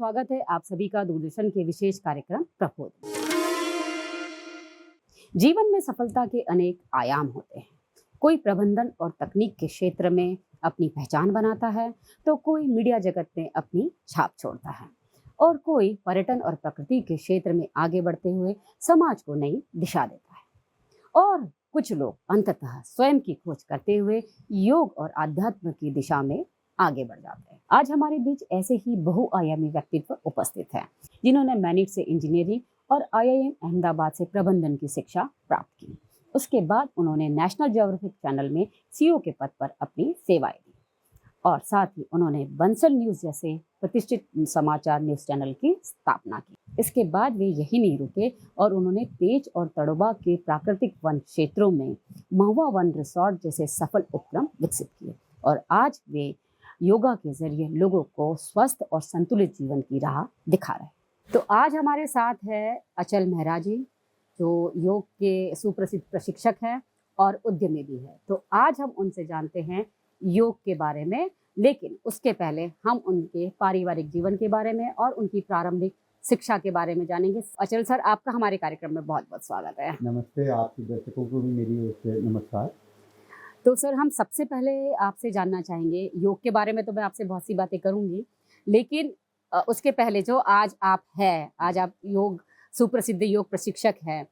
स्वागत है आप सभी का दूरदर्शन के विशेष कार्यक्रम प्रबोध। जीवन में सफलता के अनेक आयाम होते हैं। कोई प्रबंधन और तकनीक के क्षेत्र में अपनी पहचान बनाता है, तो कोई मीडिया जगत में अपनी छाप छोड़ता है और कोई पर्यटन और प्रकृति के क्षेत्र में आगे बढ़ते हुए समाज को नई दिशा देता है और कुछ लोग अंततः स्वयं की खोज करते हुए योग और आध्यात्म की दिशा में आगे बढ़ जाते हैं। आज हमारे बीच ऐसे ही बहुआयामी व्यक्तित्व उपस्थित हैं, जिन्होंने मैनिट से इंजीनियरिंग और आईआईएम अहमदाबाद से प्रबंधन की शिक्षा प्राप्त की। उसके बाद उन्होंने नेशनल ज्योग्राफिक चैनल में सीईओ के पद पर अपनी सेवाएं दी और साथ ही उन्होंने बंसल न्यूज़ जैसे प्रतिष्ठित समाचार न्यूज़ चैनल की स्थापना की। इसके बाद वे यही नहीं रुके और उन्होंने पेंच और तड़ोबा के प्राकृतिक वन क्षेत्रों में महुआ वन रिसोर्ट जैसे सफल उपक्रम विकसित किए और आज वे योगा के जरिए लोगों को स्वस्थ और संतुलित जीवन की राह दिखा रहे हैं। तो आज हमारे साथ है अचल मेहरा जी, जो योग के सुप्रसिद्ध प्रशिक्षक हैं और उद्यमी भी है। तो आज हम उनसे जानते हैं योग के बारे में, लेकिन उसके पहले हम उनके पारिवारिक जीवन के बारे में और उनकी प्रारंभिक शिक्षा के बारे में जानेंगे। अचल सर, आपका हमारे कार्यक्रम में बहुत बहुत स्वागत है। नमस्ते, आपके दर्शकों को भी मेरी ओर से नमस्कार। तो सर, हम सबसे पहले आपसे जानना चाहेंगे, योग के बारे में तो मैं आपसे बहुत सी बातें करूंगी, लेकिन उसके पहले जो आज आप योग सुप्रसिद्ध योग प्रशिक्षक हैं,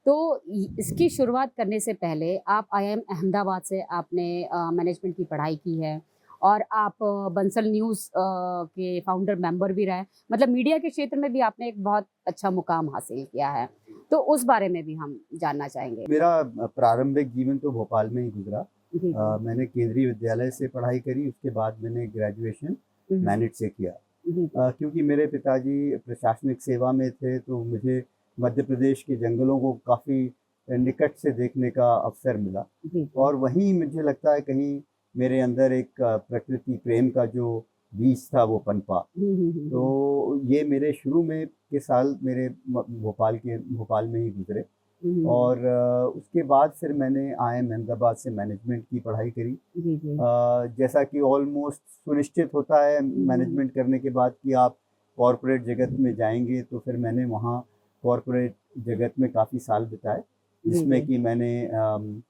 तो इसकी शुरुआत करने से पहले आप आईआईएम अहमदाबाद से आपने मैनेजमेंट की पढ़ाई की है और आप बंसल न्यूज़ के फाउंडर मेंबर भी रहे। मतलब मीडिया के क्षेत्र में भी आपने एक बहुत अच्छा मुकाम हासिल किया है, तो उस बारे में भी हम जानना चाहेंगे। मेरा प्रारंभिक जीवन तो भोपाल में ही गुजरा। जी। मैंने केंद्रीय विद्यालय से पढ़ाई करी, उसके बाद मैंने ग्रेजुएशन मैनिट से किया। जी। क्योंकि मेरे पिताजी प्रशासनिक सेवा में थे, तो मुझे मध्य प्रदेश के जंगलों को काफ़ी निकट से देखने का अवसर मिला जी। और वहीं मुझे लगता है कहीं मेरे अंदर एक प्रकृति प्रेम का जो बीज था वो पनपा। तो ये मेरे शुरू में के साल मेरे भोपाल में ही गुजरे और उसके बाद फिर मैंने आईआईएम अहमदाबाद से मैनेजमेंट की पढ़ाई करी। जी। जी। जैसा कि ऑलमोस्ट सुनिश्चित होता है मैनेजमेंट करने के बाद कि आप कॉरपोरेट जगत में जाएंगे, तो फिर मैंने वहाँ कॉरपोरेट जगत में काफ़ी साल बिताए, जिसमें कि मैंने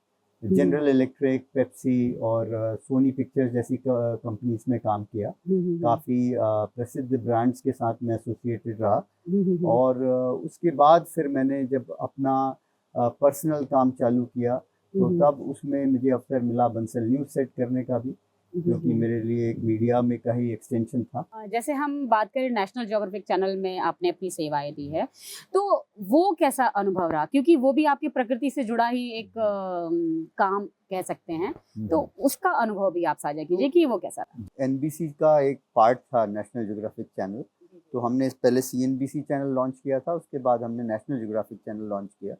जनरल इलेक्ट्रिक, पेप्सी और सोनी पिक्चर्स जैसी कंपनीज में काम किया। काफ़ी प्रसिद्ध ब्रांड्स के साथ मैं एसोसिएटेड रहा और उसके बाद फिर मैंने जब अपना पर्सनल काम चालू किया, तो तब उसमें मुझे अवसर मिला बंसल न्यूज़ सेट करने का भी, जो कि मेरे लिए एक मीडिया में का ही एक्सटेंशन था। जैसे हम बात करें नेशनल ज्योग्राफिक चैनल में आपने अपनी सेवाएं दी है, तो वो कैसा अनुभव रहा? क्योंकि वो भी आपकी प्रकृति से जुड़ा ही एक काम कह सकते हैं, तो उसका अनुभव भी आप साझा कीजिए कि वो कैसा रहा? एनबीसी का एक पार्ट था नेशनल ज्योग्राफिक चैनल, तो हमने पहले सीएनबीसी चैनल लॉन्च किया था, उसके बाद हमने नेशनल ज्योग्राफिक चैनल लॉन्च किया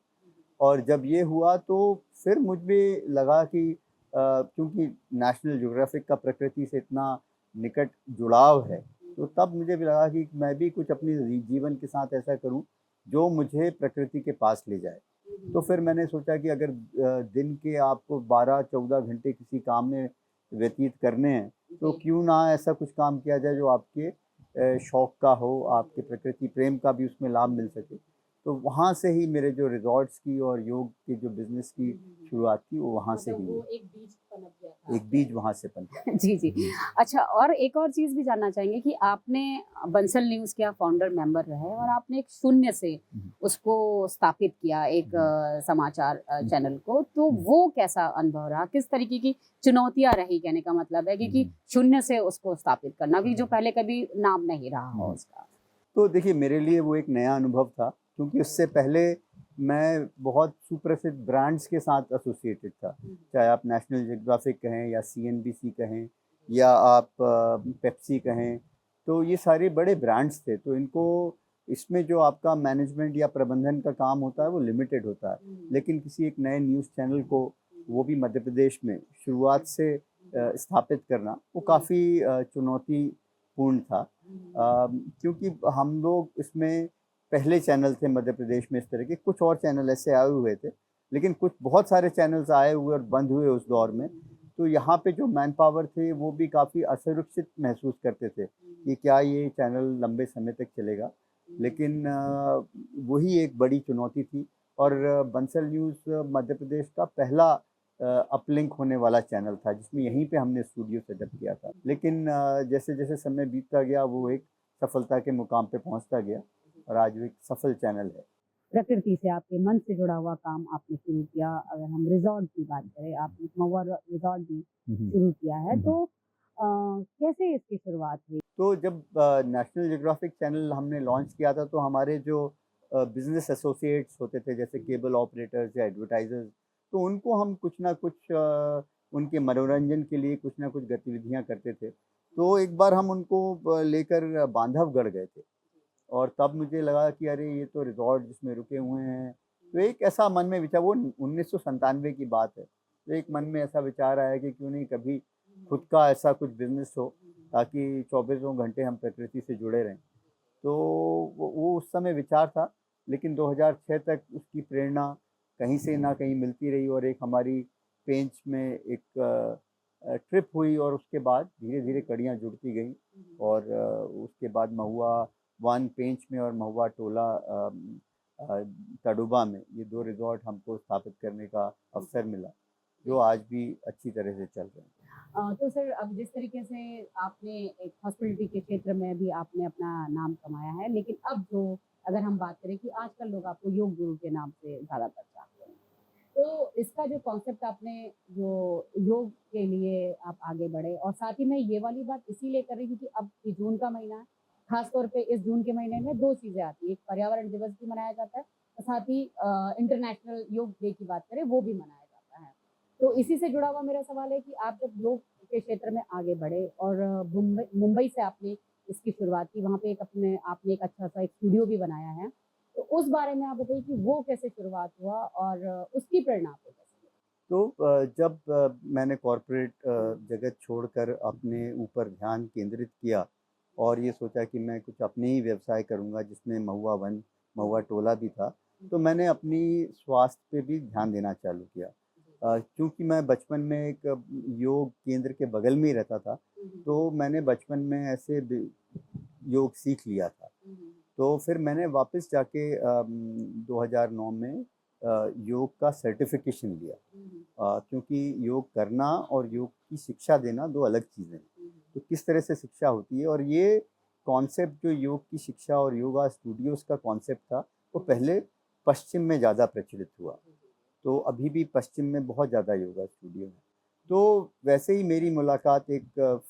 और जब ये हुआ तो फिर मुझ में लगा कि क्योंकि नेशनल ज्योग्राफिक का प्रकृति से इतना निकट जुड़ाव है, तो तब मुझे भी लगा कि मैं भी कुछ अपनी जीवन के साथ ऐसा करूं जो मुझे प्रकृति के पास ले जाए। तो फिर मैंने सोचा कि अगर दिन के आपको 12-14 घंटे किसी काम में व्यतीत करने हैं, तो क्यों ना ऐसा कुछ काम किया जाए जो आपके शौक का हो, आपके प्रकृति प्रेम का भी उसमें लाभ मिल सके। तो वहाँ से ही मेरे जो रिजॉर्ट्स की और योग के जो बिजनेस की शुरुआत की, वो वहाँ से ही हुई। एक बीज वहाँ से पनपा। जी। जी। अच्छा, और एक और चीज़ भी जानना चाहेंगे कि आपने बंसल न्यूज़ के फाउंडर मेंबर रहे और आपने एक शून्य से उसको स्थापित किया, एक समाचार चैनल को, तो वो कैसा अनुभव रहा? किस तरीके की चुनौतियां रही, कहने का मतलब है कि शून्य से उसको स्थापित करना भी, जो पहले कभी नाम नहीं रहा हो उसका। तो देखिए, मेरे लिए वो एक नया अनुभव था, क्योंकि उससे पहले मैं बहुत सुप्रसिद्ध ब्रांड्स के साथ एसोसिएटेड था, चाहे आप नेशनल ज्योग्राफिक कहें या सीएनबीसी कहें या आप पेप्सी कहें, तो ये सारे बड़े ब्रांड्स थे। तो इनको इसमें जो आपका मैनेजमेंट या प्रबंधन का काम होता है वो लिमिटेड होता है, लेकिन किसी एक नए न्यूज़ चैनल को, वो भी मध्य प्रदेश में शुरुआत से स्थापित करना, वो काफ़ी चुनौतीपूर्ण था, क्योंकि हम लोग इसमें पहले चैनल थे मध्य प्रदेश में इस तरह के। कुछ और चैनल ऐसे आए हुए थे, लेकिन कुछ बहुत सारे चैनल्स आए हुए और बंद हुए उस दौर में, तो यहाँ पे जो मैन पावर थे वो भी काफ़ी असुरक्षित महसूस करते थे कि क्या ये चैनल लंबे समय तक चलेगा। लेकिन वही एक बड़ी चुनौती थी और बंसल न्यूज़ मध्य प्रदेश का पहला अपलिंक होने वाला चैनल था, जिसमें यहीं पे हमने स्टूडियो सेटअप किया था। लेकिन जैसे-जैसे समय बीतता गया वो एक सफलता के मुकाम पे पहुँचता गया और आज वो एक सफल चैनल है। प्रकृति से आपके मन से जुड़ा हुआ काम आपने शुरू किया। अगर हम रिज़ॉर्ट की बात करें, आपने महुआ रिज़ॉर्ट भी शुरू किया है, तो कैसे इसकी शुरुआत हुई? तो जब नेशनल ज्योग्राफिक चैनल हमने लॉन्च किया था तो हमारे जो बिज़नेस एसोसिएट्स होते थे जैसे केबल ऑपरेटर्स या एडवर्टाइज़र्स, तो उनको हम कुछ ना कुछ उनके मनोरंजन के लिए कुछ ना कुछ गतिविधियाँ करते थे। तो एक बार हम उनको लेकर बांधवगढ़ गए थे और तब मुझे लगा कि अरे ये तो रिज़ॉर्ट जिसमें रुके हुए हैं। तो एक ऐसा मन में विचार, वो 1997 की बात है। तो एक मन में ऐसा विचार आया कि क्यों नहीं कभी खुद का ऐसा कुछ बिज़नेस हो ताकि चौबीसों घंटे हम प्रकृति से जुड़े रहें। तो वो उस समय विचार था, लेकिन 2006 तक उसकी प्रेरणा कहीं से ना कहीं मिलती रही और एक हमारी पेंच में एक ट्रिप हुई और उसके बाद धीरे-धीरे कड़ियाँ जुड़ती गईं और उसके बाद महुआ 1 पेंच में और महुआ टोला तडुबा में ये 2 रिज़ॉर्ट हमको स्थापित करने का अवसर मिला, जो आज भी अच्छी तरह से चल रहे हैं। तो सर, अब जिस तरीके से आपने एक हॉस्पिटैलिटी के क्षेत्र में भी आपने अपना नाम कमाया है, लेकिन अब जो अगर हम बात करें कि आजकल लोग आपको योग गुरु के नाम से ज़्यादातर जानते हैं। तो इसका जो कॉन्सेप्ट आपने जो योग के लिए आप आगे बढ़े, और साथ ही मैं ये वाली बात इसीलिए कर रही हूँ क्योंकि अब ये जून का महीना है, खास तौर पे इस जून के महीने में 2 चीज़ें आती हैं, एक पर्यावरण दिवस भी मनाया जाता है और साथ ही इंटरनेशनल योग डे की बात करें वो भी मनाया जाता है। तो इसी से जुड़ा हुआ मेरा सवाल है कि आप जब योग के क्षेत्र में आगे बढ़े और मुंबई से आपने इसकी शुरुआत की, वहाँ पे एक आपने एक अच्छा-सा एक स्टूडियो भी बनाया है। तो उस बारे में आप बताइए कि वो कैसे शुरुआत हुआ और उसकी प्रेरणा आपको कैसे मिली? तो जब मैंने कॉर्पोरेट जगत छोड़कर अपने ऊपर ध्यान केंद्रित किया और ये सोचा कि मैं कुछ अपने ही व्यवसाय करूँगा जिसमें महुआ वन, महुआ टोला भी था, तो मैंने अपनी स्वास्थ्य पे भी ध्यान देना चालू किया। क्योंकि मैं बचपन में एक योग केंद्र के बगल में ही रहता था, तो मैंने बचपन में ऐसे योग सीख लिया था। तो फिर मैंने वापस जाके 2009 में योग का सर्टिफिकेशन लिया, क्योंकि योग करना और योग की शिक्षा देना 2 अलग चीज़ें हैं। तो किस तरह से शिक्षा होती है और ये कॉन्सेप्ट जो योग की शिक्षा और योगा स्टूडियोज़ का कॉन्सेप्ट था, वो पहले पश्चिम में ज़्यादा प्रचलित हुआ। तो अभी भी पश्चिम में बहुत ज़्यादा योगा स्टूडियो है। तो वैसे ही मेरी मुलाकात एक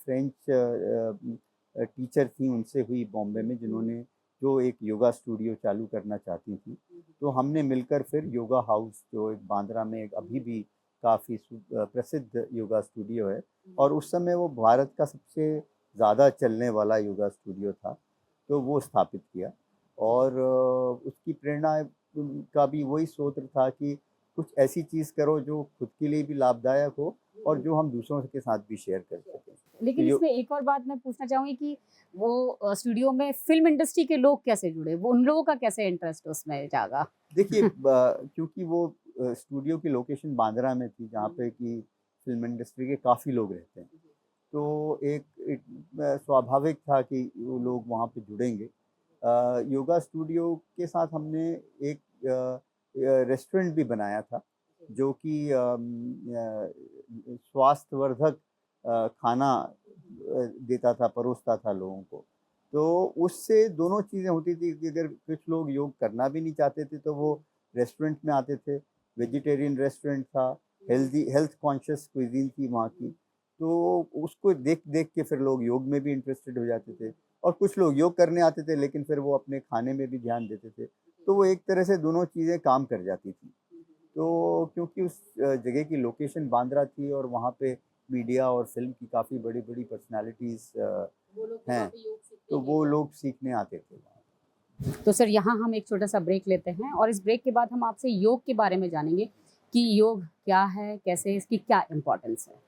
फ्रेंच टीचर थी उनसे हुई बॉम्बे में, जिन्होंने जो एक योगा स्टूडियो चालू करना चाहती थी। तो हमने मिलकर फिर योगा हाउस, जो एक बांद्रा में एक अभी भी काफ़ी प्रसिद्ध योगा स्टूडियो है और उस समय वो भारत का सबसे ज़्यादा चलने वाला योगा स्टूडियो था, तो वो स्थापित किया। और उसकी प्रेरणा का भी वही सूत्र था कि कुछ ऐसी चीज़ करो जो खुद के लिए भी लाभदायक हो और जो हम दूसरों के साथ भी शेयर कर सकें। लेकिन तो इसमें एक और बात मैं पूछना चाहूँगी कि वो स्टूडियो में फ़िल्म इंडस्ट्री के लोग कैसे जुड़े? वो उन लोगों का कैसे इंटरेस्ट उसमें जागा? देखिए क्योंकि वो स्टूडियो की लोकेशन बांद्रा में थी, जहाँ पे कि फ़िल्म इंडस्ट्री के काफ़ी लोग रहते हैं। तो एक एक स्वाभाविक था कि वो लोग वहाँ पे जुड़ेंगे। योगा स्टूडियो के साथ हमने एक रेस्टोरेंट भी बनाया था, जो कि स्वास्थ्यवर्धक खाना देता था, परोसता था लोगों को। तो उससे दोनों चीज़ें होती थी कि अगर कुछ लोग योग करना भी नहीं चाहते थे, तो वो रेस्टोरेंट में आते थे। वेजिटेरियन रेस्टोरेंट था, हेल्थ कॉन्शियस कुज़ीन थी वहाँ की। तो उसको देख-देख के फिर लोग योग में भी इंटरेस्टेड हो जाते थे और कुछ लोग योग करने आते थे, लेकिन फिर वो अपने खाने में भी ध्यान देते थे। तो वो एक तरह से दोनों चीज़ें काम कर जाती थी। तो क्योंकि उस जगह की लोकेशन बांद्रा थी और वहाँ पे मीडिया और फ़िल्म की काफ़ी बड़ी-बड़ी पर्सनैलिटीज़ हैं, तो वो लोग सीखने आते थे वहाँ। तो सर, यहाँ हम एक छोटा-सा ब्रेक लेते हैं और इस ब्रेक के बाद हम आपसे योग के बारे में जानेंगे कि योग क्या है, कैसे इसकी क्या इम्पोर्टेंस है?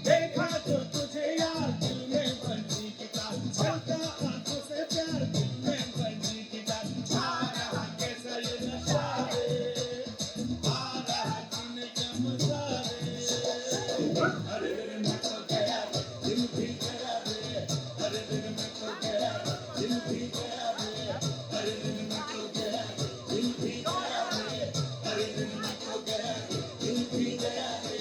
देखा तो तुझे यार दिल में बनी किताब छलका आंखों से प्यार दिल में बनी किताब छा रहा कैसा ये नशा रे आ रहा जीने का मजा रे अरे दिल में खो गया दिल भी गया रे अरे दिल में खो गया दिल भी गया रे अरे दिल में खो गया दिल भी गया रे अरे दिल में खो गया दिल भी गया रे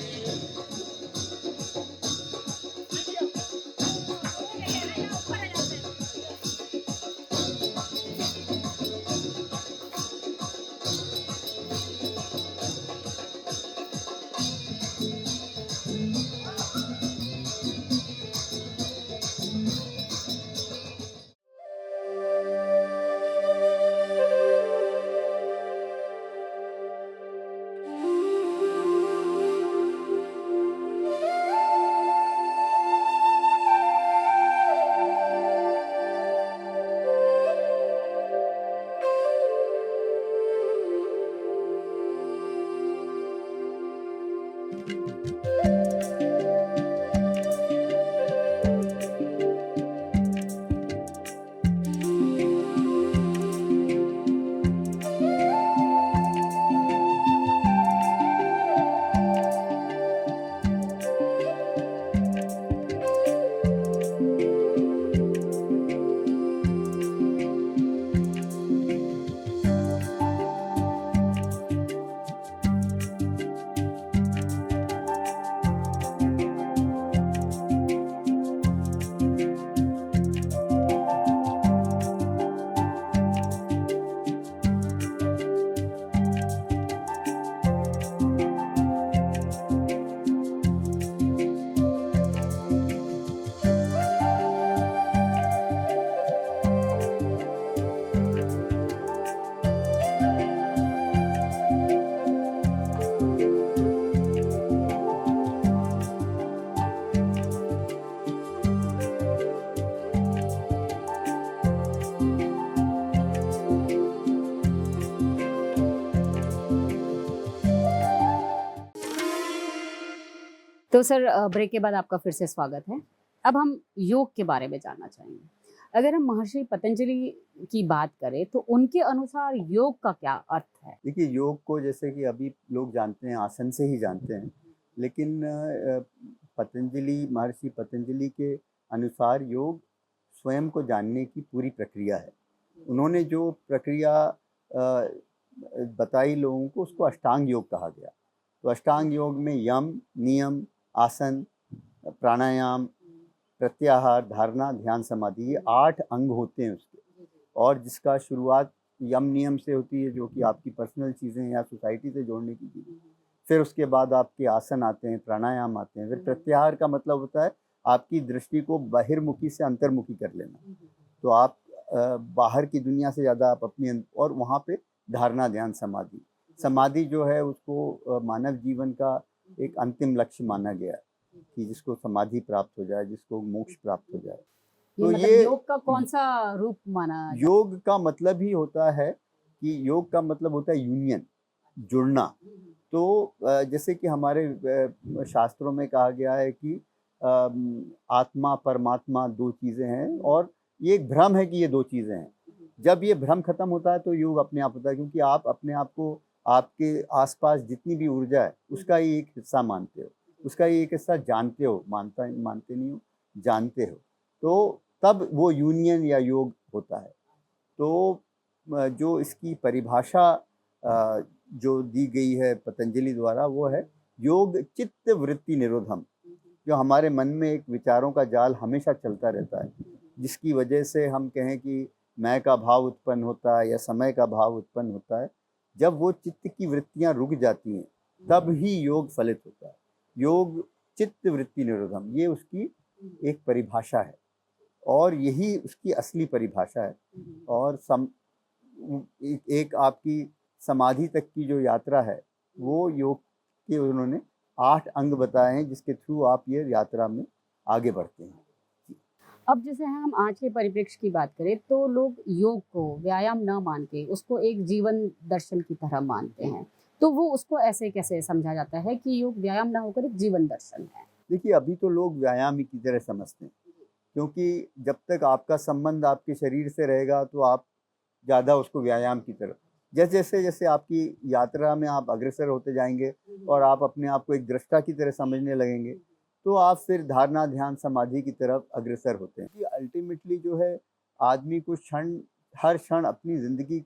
तो सर ब्रेक के बाद आपका फिर से स्वागत है। अब हम योग के बारे में जानना चाहेंगे। अगर हम महर्षि पतंजलि की बात करें तो उनके अनुसार योग का क्या अर्थ है? देखिए, योग को जैसे कि अभी लोग जानते हैं आसन से ही जानते हैं, लेकिन महर्षि पतंजलि के अनुसार योग स्वयं को जानने की पूरी प्रक्रिया है। उन्होंने जो प्रक्रिया बताई लोगों को, उसको अष्टांग योग कहा गया। तो अष्टांग योग में यम, नियम, आसन, प्राणायाम, प्रत्याहार, धारणा, ध्यान, समाधि, ये 8 अंग होते हैं उसके। और जिसका शुरुआत यम नियम से होती है, जो कि आपकी पर्सनल चीज़ें या सोसाइटी से जोड़ने की चीज़ें। फिर उसके बाद आपके आसन आते हैं, प्राणायाम आते हैं। फिर प्रत्याहार का मतलब होता है आपकी दृष्टि को बहिर्मुखी से अंतर्मुखी कर लेना। तो आप बाहर की दुनिया से ज़्यादा आप अपनी, और वहाँ पे धारणा, ध्यान, समाधि। समाधि जो है उसको मानव जीवन का एक अंतिम लक्ष्य माना गया है कि जिसको समाधि प्राप्त हो जाए, जिसको मोक्ष प्राप्त हो जाए। तो मतलब ये योग का कौन सा रूप माना जाता है? योग का मतलब ही होता है कि योग का मतलब होता है यूनियन, जुड़ना। तो जैसे कि हमारे शास्त्रों में कहा गया है कि आत्मा परमात्मा 2 चीज़ें हैं, और ये एक भ्रम है कि ये 2 चीज़ें हैं। जब ये भ्रम खत्म होता है तो योग अपने आप होता है, क्योंकि आप अपने आप को, आपके आसपास जितनी भी ऊर्जा है उसका ही एक हिस्सा मानते हो, उसका ही एक हिस्सा जानते हो, मानते नहीं हो, जानते हो। तो तब वो यूनियन या योग होता है। तो जो इसकी परिभाषा जो दी गई है पतंजलि द्वारा, वो है योग चित्त वृत्ति निरोधम। जो हमारे मन में एक विचारों का जाल हमेशा चलता रहता है, जिसकी वजह से हम कहें कि मैं का भाव उत्पन्न होता है या समय का भाव उत्पन्न होता है। जब वो चित्त की वृत्तियां रुक जाती हैं तब ही योग फलित होता है। योग चित्त वृत्ति निरोधम, ये उसकी एक परिभाषा है और यही उसकी असली परिभाषा है। और एक आपकी समाधि तक की जो यात्रा है वो योग के उन्होंने 8 अंग बताए हैं जिसके थ्रू आप ये यात्रा में आगे बढ़ते हैं। अब जैसे हम आज के परिप्रेक्ष्य की बात करें तो लोग योग को व्यायाम न मान के उसको एक जीवन दर्शन की तरह मानते हैं, तो वो उसको ऐसे कैसे समझा जाता है कि योग व्यायाम ना होकर एक जीवन दर्शन है? देखिए, अभी तो लोग व्यायाम ही की तरह समझते हैं, क्योंकि जब तक आपका संबंध आपके शरीर से रहेगा तो आप ज़्यादा उसको व्यायाम की तरफ, जैसे जैसे आपकी यात्रा में आप अग्रसर होते जाएंगे और आप अपने आप को एक दृष्टा की तरह समझने लगेंगे, तो आप फिर धारणा ध्यान समाधि की तरफ अग्रसर होते हैं। अल्टीमेटली जो है, आदमी को हर क्षण अपनी ज़िंदगी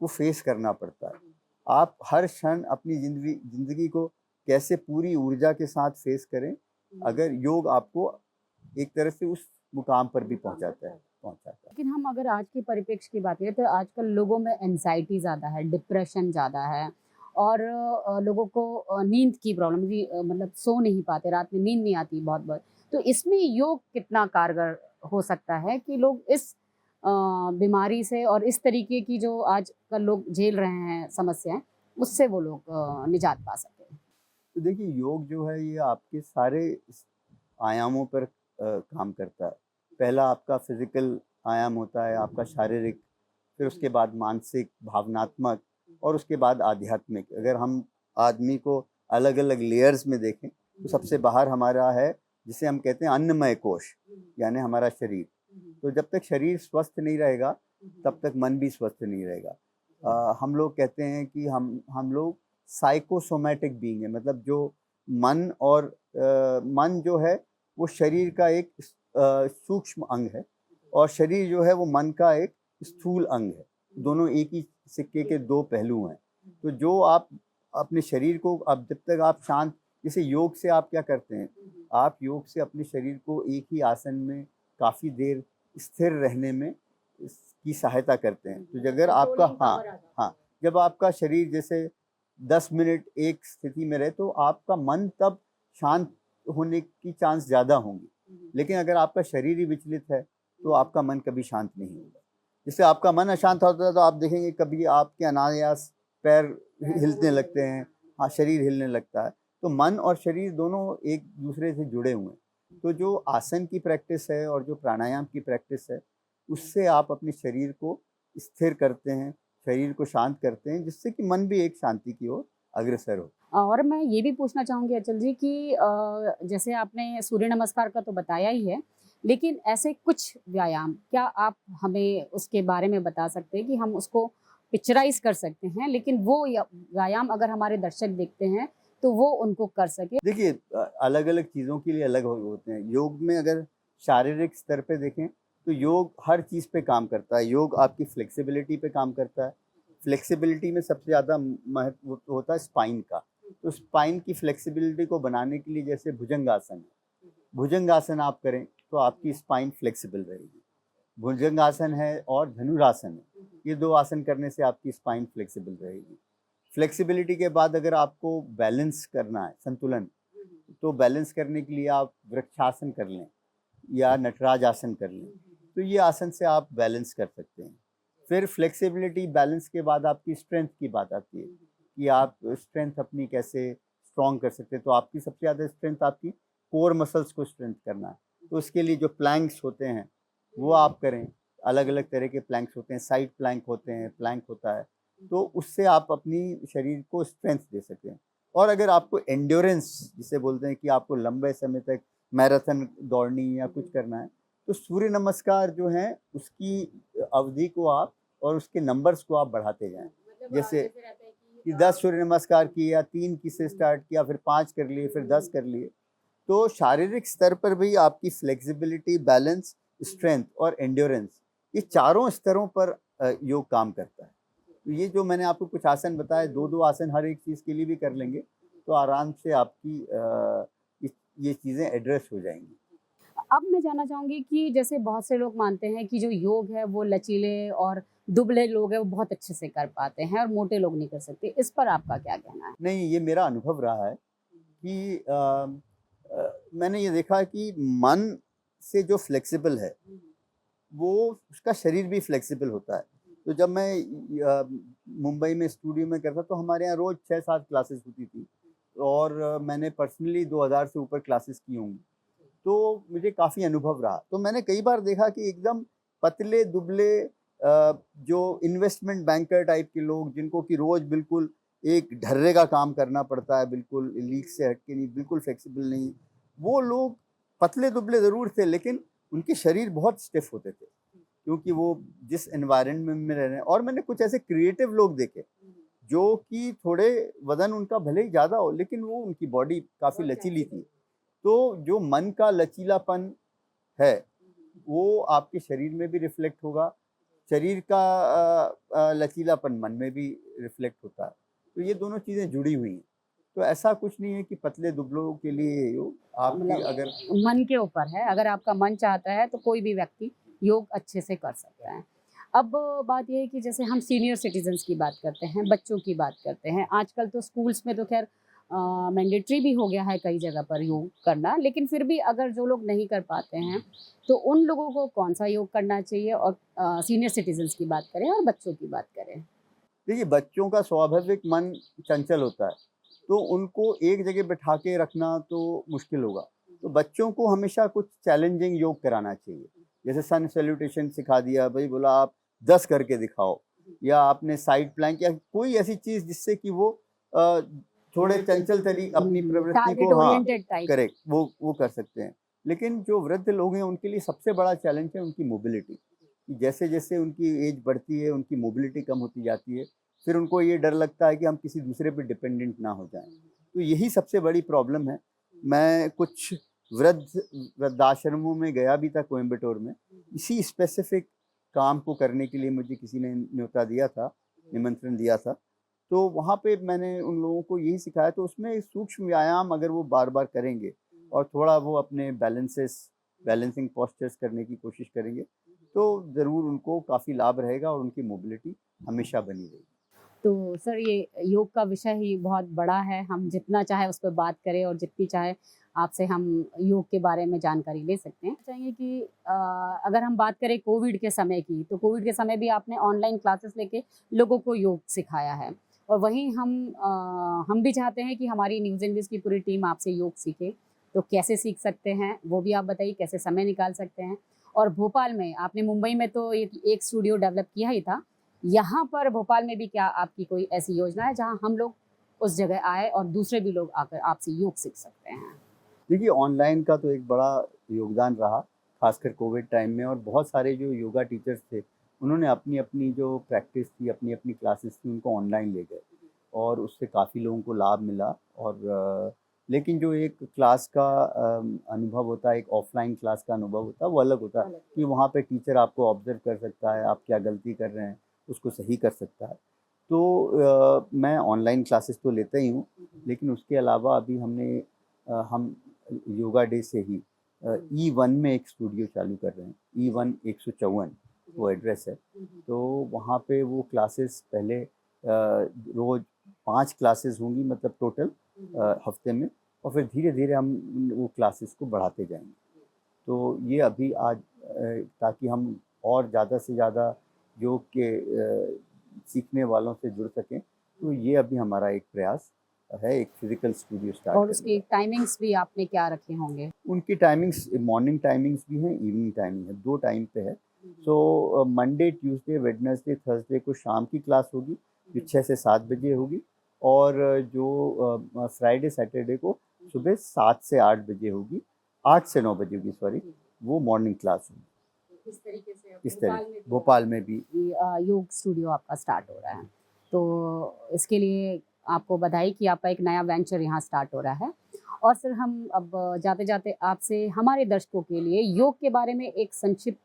को फेस करना पड़ता है। आप हर क्षण अपनी ज़िंदगी को कैसे पूरी ऊर्जा के साथ फेस करें, अगर योग आपको एक तरह से उस मुकाम पर भी पहुंचाता है। लेकिन हम अगर आज के परिप्रेक्ष्य की बात करें तो आजकल लोगों में एंजाइटी ज़्यादा है, डिप्रेशन ज़्यादा है और लोगों को नींद की प्रॉब्लम भी, मतलब सो नहीं पाते, रात में नींद नहीं आती बहुत बहुत। तो इसमें योग कितना कारगर हो सकता है कि लोग इस बीमारी से और इस तरीके की जो आजकल लोग झेल रहे हैं समस्याएं, उससे वो लोग निजात पा सकें? तो देखिए, योग जो है ये आपके सारे आयामों पर काम करता है। पहला आपका फिजिकल आयाम होता है, आपका शारीरिक, फिर उसके बाद मानसिक, भावनात्मक और उसके बाद आध्यात्मिक। अगर हम आदमी को अलग अलग लेयर्स में देखें तो सबसे बाहर हमारा है जिसे हम कहते हैं अन्नमय कोश, यानी हमारा शरीर। तो जब तक शरीर स्वस्थ नहीं रहेगा तब तक मन भी स्वस्थ नहीं रहेगा। हम लोग कहते हैं कि हम लोग साइकोसोमैटिक बीइंग है, मतलब जो मन और मन जो है वो शरीर का एक सूक्ष्म अंग है और शरीर जो है वो मन का एक स्थूल अंग है। दोनों एक ही सिक्के के दो पहलू हैं। तो जो आप अपने शरीर को, अब जब तक आप शांत, जैसे योग से आप क्या करते हैं, आप योग से अपने शरीर को एक ही आसन में काफ़ी देर स्थिर रहने में की सहायता करते हैं। तो अगर आपका हाँ, जब आपका शरीर जैसे 10 मिनट एक स्थिति में रहे तो आपका मन तब शांत होने की चांस ज़्यादा होंगी। लेकिन अगर आपका शरीर ही विचलित है तो आपका मन कभी शांत नहीं होगा। जिससे आपका मन अशांत होता है तो आप देखेंगे कभी आपके अनायास पैर हिलने लगते हैं, हाँ, शरीर हिलने लगता है। तो मन और शरीर दोनों एक दूसरे से जुड़े हुए हैं। तो जो आसन की प्रैक्टिस है और जो प्राणायाम की प्रैक्टिस है, उससे आप अपने शरीर को स्थिर करते हैं, शरीर को शांत करते हैं, जिससे कि मन भी एक शांति की ओर अग्रसर हो। और मैं ये भी पूछना चाहूँगी अचल जी कि जैसे आपने सूर्य नमस्कार का तो बताया ही है, लेकिन ऐसे कुछ व्यायाम क्या आप हमें उसके बारे में बता सकते हैं कि हम उसको पिक्चराइज़ कर सकते हैं, लेकिन वो व्यायाम अगर हमारे दर्शक देखते हैं तो वो उनको कर सकें? देखिए, अलग-अलग चीज़ों के लिए अलग होते हैं। योग में अगर शारीरिक स्तर पे देखें तो योग हर चीज़ पे काम करता है। योग आपकी फ्लेक्सिबिलिटी पे काम करता है। फ्लेक्सिबिलिटी में सबसे ज़्यादा महत्व होता है स्पाइन का। तो स्पाइन की फ्लेक्सिबिलिटी को बनाने के लिए जैसे भुजंगासन है। भुजंगासन आप करें तो आपकी स्पाइन फ्लेक्सिबल रहेगी। भुजंगासन है और धनुरासन है। ये 2 आसन करने से आपकी स्पाइन फ्लेक्सिबल रहेगी। फ्लेक्सिबिलिटी के बाद अगर आपको बैलेंस करना है, संतुलन, तो बैलेंस करने के लिए आप वृक्षासन कर लें या नटराज आसन कर लें। तो ये आसन से आप बैलेंस कर सकते हैं। फिर फ्लेक्सिबिलिटी बैलेंस के बाद आपकी स्ट्रेंथ की बात आती है कि आप स्ट्रेंथ अपनी कैसे स्ट्रॉन्ग कर सकते हैं। तो आपकी सबसे ज़्यादा स्ट्रेंथ आपकी कोर मसल्स को स्ट्रेंथ करना है। तो उसके लिए जो प्लैंक्स होते हैं वो आप करें। अलग अलग तरह के प्लैंक्स होते हैं, साइड प्लैंक होते हैं, प्लैंक होता है। तो उससे आप अपनी शरीर को स्ट्रेंथ दे सकते हैं। और अगर आपको एंड्योरेंस जिसे बोलते हैं कि आपको लंबे समय तक मैराथन दौड़नी या कुछ करना है, तो सूर्य नमस्कार जो है उसकी अवधि को आप और उसके नंबर्स को आप बढ़ाते जाएं। जैसे कि 10 सूर्य नमस्कार किए या 3 की से स्टार्ट किया, फिर 5 कर लिए, फिर 10 कर लिए। तो शारीरिक स्तर पर भी आपकी फ्लेक्सिबिलिटी, बैलेंस, स्ट्रेंथ और एंड्योरेंस, ये चारों स्तरों पर योग काम करता है। तो ये जो मैंने आपको कुछ आसन बताए, 2-2 आसन हर एक चीज़ के लिए भी कर लेंगे तो आराम से आपकी ये चीज़ें एड्रेस हो जाएंगी। अब मैं जानना चाहूँगी कि जैसे बहुत से लोग मानते हैं कि जो योग है वो लचीले और दुबले लोग हैं वो बहुत अच्छे से कर पाते हैं और मोटे लोग नहीं कर सकते, इस पर आपका क्या कहना है? नहीं, ये मेरा अनुभव रहा है कि मैंने ये देखा है कि मन से जो फ्लेक्सिबल है वो उसका शरीर भी फ्लेक्सिबल होता है। तो जब मैं मुंबई में स्टूडियो में करता तो हमारे यहाँ रोज़ 6-7 क्लासेस होती थी और मैंने पर्सनली 2000 से ऊपर क्लासेस की होंगी। तो मुझे काफ़ी अनुभव रहा। तो मैंने कई बार देखा कि एकदम पतले-दुबले जो इन्वेस्टमेंट बैंकर टाइप के लोग जिनको कि रोज़ बिल्कुल एक ढर्रे का काम करना पड़ता है, बिल्कुल लीक से हट के नहीं, बिल्कुल फ्लेक्सिबल नहीं, वो लोग पतले-दुबले ज़रूर थे लेकिन उनके शरीर बहुत स्टिफ होते थे, क्योंकि वो जिस एनवायरनमेंट में रह रहे हैं। और मैंने कुछ ऐसे क्रिएटिव लोग देखे, जो कि थोड़े वज़न उनका भले ही ज़्यादा हो लेकिन वो उनकी बॉडी काफ़ी लचीली थी। तो जो मन का लचीलापन है, वो आपके शरीर में भी रिफ्लेक्ट होगा, शरीर का लचीलापन मन में भी रिफ्लेक्ट होता है। तो ये दोनों चीज़ें जुड़ी हुई हैं। तो ऐसा कुछ नहीं है कि पतले-दुबलों के लिए योग आपकी मतलब अगर मन के ऊपर है, अगर आपका मन चाहता है तो कोई भी व्यक्ति योग अच्छे से कर सकता है। अब बात ये है कि जैसे हम सीनियर सिटीज़न्स की बात करते हैं, बच्चों की बात करते हैं, आजकल तो स्कूल्स में तो ख़ैर मैंडेटरी भी हो गया है कई जगह पर योग करना, लेकिन फिर भी अगर जो लोग नहीं कर पाते हैं, तो उन लोगों को कौन-सा योग करना चाहिए? और सीनियर सिटीज़न्स की बात करें और बच्चों की बात करें। देखिए, बच्चों का स्वाभाविक मन चंचल होता है, तो उनको एक जगह बिठा के रखना तो मुश्किल होगा। तो बच्चों को हमेशा कुछ चैलेंजिंग योग कराना चाहिए। जैसे सन सैल्यूटेशन सिखा दिया, भई बोला आप 10 करके दिखाओ, या आपने साइड प्लैंक या कोई ऐसी चीज़ जिससे कि वो अ, थोड़े चंचल अपनी प्रवृत्ति टारगेट को, हाँ, ओरिएंटेड टाइप। करेक्ट, वो कर सकते हैं। लेकिन जो वृद्ध लोग हैं उनके लिए सबसे बड़ा चैलेंज है उनकी मोबिलिटी। जैसे-जैसे उनकी एज बढ़ती है, उनकी मोबिलिटी कम होती जाती है। फिर उनको ये डर लगता है कि हम किसी दूसरे पे डिपेंडेंट ना हो जाएँ। तो यही सबसे बड़ी प्रॉब्लम है। मैं कुछ वृद्धाश्रमों में गया भी था कोयंबटूर में। इसी स्पेसिफ़िक काम को करने के लिए मुझे किसी ने न्योता दिया था, निमंत्रण दिया था। तो वहाँ पे मैंने उन लोगों को यही सिखाया, तो उसमें सूक्ष्म व्यायाम अगर वो बार-बार करेंगे और थोड़ा वो अपने बैलेंसिंग पोस्चर्स करने की कोशिश करेंगे, तो ज़रूर उनको काफ़ी लाभ रहेगा और उनकी मोबिलिटी हमेशा बनी रहेगी। तो सर ये योग का विषय ही बहुत बड़ा है, हम जितना चाहे उस पे बात करें और जितनी चाहे आपसे हम योग के बारे में जानकारी ले सकते हैं। चाहिए कि अगर हम बात करें कोविड के समय की, तो कोविड के समय भी आपने ऑनलाइन क्लासेस लेके लोगों को योग सिखाया है। और वहीं हम भी चाहते हैं कि हमारी न्यूज़ इंडिया की पूरी टीम आपसे योग सीखे। तो कैसे सीख सकते हैं, वो भी आप बताइए, कैसे समय निकाल सकते हैं? और भोपाल में आपने, मुंबई में तो एक स्टूडियो डेवलप किया ही था। यहाँ पर भोपाल में भी क्या आपकी कोई ऐसी योजना है जहाँ हम लोग उस जगह आए और दूसरे भी लोग आकर आपसे योग सीख सकते हैं? देखिए, ऑनलाइन का तो एक बड़ा योगदान रहा, ख़ासकर कोविड टाइम में, और बहुत सारे जो योगा टीचर्स थे, उन्होंने अपनी-अपनी जो प्रैक्टिस थी, अपनी-अपनी क्लासेस थी, उनको ऑनलाइन ले गए और उससे काफ़ी लोगों को लाभ मिला। और लेकिन जो एक क्लास का अनुभव होता है, एक ऑफ़लाइन क्लास का अनुभव होता है, वो अलग होता है कि वहाँ पे टीचर आपको ऑब्ज़र्व कर सकता है, आप क्या गलती कर रहे हैं, उसको सही कर सकता है। तो मैं ऑनलाइन क्लासेस तो लेता ही हूँ, लेकिन उसके अलावा अभी हम योगा डे से ही E1 में एक स्टूडियो चालू कर रहे हैं। E1 154 वो एड्रेस है। तो वहाँ पे वो क्लासेस पहले रोज़ 5 क्लासेस होंगी, मतलब टोटल हफ्ते में, और फिर धीरे-धीरे हम वो क्लासेस को बढ़ाते जाएँगे। तो ये अभी आज ताकि हम और ज़्यादा से ज़्यादा योग के सीखने वालों से जुड़ सकें, तो ये अभी हमारा एक प्रयास है, एक फिज़िकल स्टूडियो स्टार्ट और करने उसकी का। टाइमिंग्स भी आपने क्या रखे होंगे? उनकी टाइमिंग्स मॉर्निंग टाइमिंग्स भी हैं, इवनिंग टाइमिंग है, 2 टाइम पे है। So Monday, Tuesday, Wednesday, Thursday को शाम की क्लास होगी, जो 6 से 7 बजे होगी, और जो फ्राइडे, सैटरडे को सुबह 7 से 8 बजे होगी, 8 से 9 बजे होगी, सॉरी, वो मॉर्निंग क्लास होगी। इस तरीके से अब इस भोपाल तरह में भी भोपाल में भी ये, योग स्टूडियो आपका स्टार्ट हो रहा है। तो इसके लिए आपको बधाई कि आपका एक नया वेंचर यहाँ स्टार्ट हो रहा है। और सर हम अब जाते-जाते आपसे हमारे दर्शकों के लिए योग के बारे में एक संक्षिप्त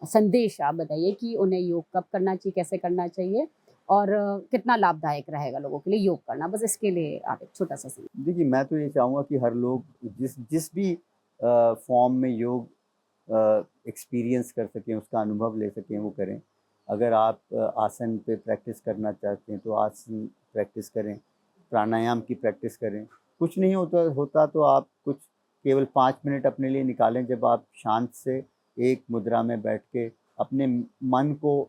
संदेश आप बताइए कि उन्हें योग कब करना चाहिए, कैसे करना चाहिए और कितना लाभदायक रहेगा लोगों के लिए योग करना? बस इसके लिए आप एक छोटा-सा संदेश। देखिए, मैं तो ये चाहूँगा कि हर लोग जिस जिस भी फॉर्म में योग एक्सपीरियंस कर सकें, उसका अनुभव ले सकें, वो करें। अगर आप आसन पे प्रैक्टिस करना चाहते हैं तो आसन प्रैक्टिस करें, प्राणायाम की प्रैक्टिस करें। कुछ नहीं होता तो आप कुछ केवल 5 मिनट अपने लिए निकालें, जब आप शांत से एक मुद्रा में बैठ के अपने मन को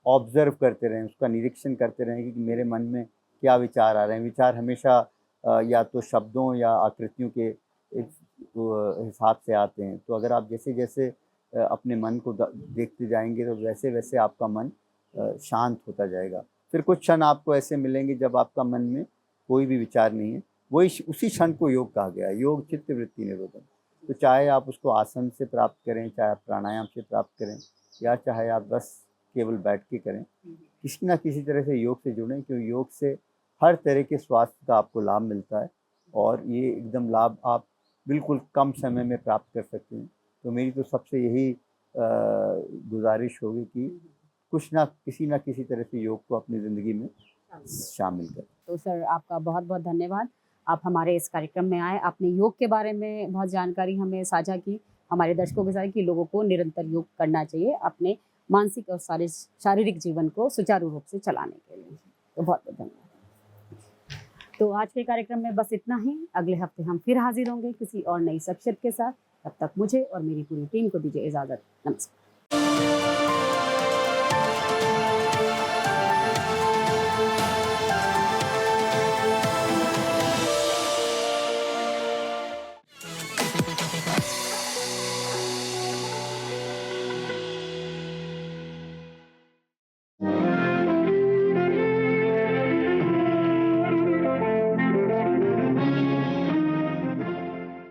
ऑब्जर्व करते रहें, उसका निरीक्षण करते रहें कि मेरे मन में क्या विचार आ रहे हैं। विचार हमेशा या तो शब्दों या आकृतियों के हिसाब से आते हैं। तो अगर आप जैसे जैसे अपने मन को देखते जाएंगे तो वैसे वैसे आपका मन शांत होता जाएगा। फिर कुछ क्षण आपको ऐसे मिलेंगे जब आपका मन में कोई भी विचार नहीं है। वही उसी क्षण को योग कहा गया है, योग चित्त वृत्ति निरोधन। तो चाहे आप उसको आसन से प्राप्त करें, चाहे आप प्राणायाम से प्राप्त करें, या चाहे आप बस केवल बैठ के करें, किसी ना किसी तरह से योग से जुड़ें, क्योंकि योग से हर तरह के स्वास्थ्य का आपको लाभ मिलता है और ये एकदम लाभ आप बिल्कुल कम समय में प्राप्त कर सकते हैं। तो मेरी तो सबसे यही गुजारिश होगी कि कुछ ना किसी तरह से योग को अपनी ज़िंदगी में शामिल करें। तो सर आपका बहुत बहुत धन्यवाद, आप हमारे इस कार्यक्रम में आए, आपने योग के बारे में बहुत जानकारी हमें साझा की, हमारे दर्शकों के साथ कि लोगों को निरंतर योग करना चाहिए अपने मानसिक और शारीरिक जीवन को सुचारू रूप से चलाने के लिए। तो बहुत बहुत धन्यवाद। तो आज के कार्यक्रम में बस इतना ही। अगले हफ्ते हम फिर हाजिर होंगे किसी और नई शख्सियत के साथ। तब तक मुझे और मेरी पूरी टीम को दीजिए इजाज़त। नमस्कार।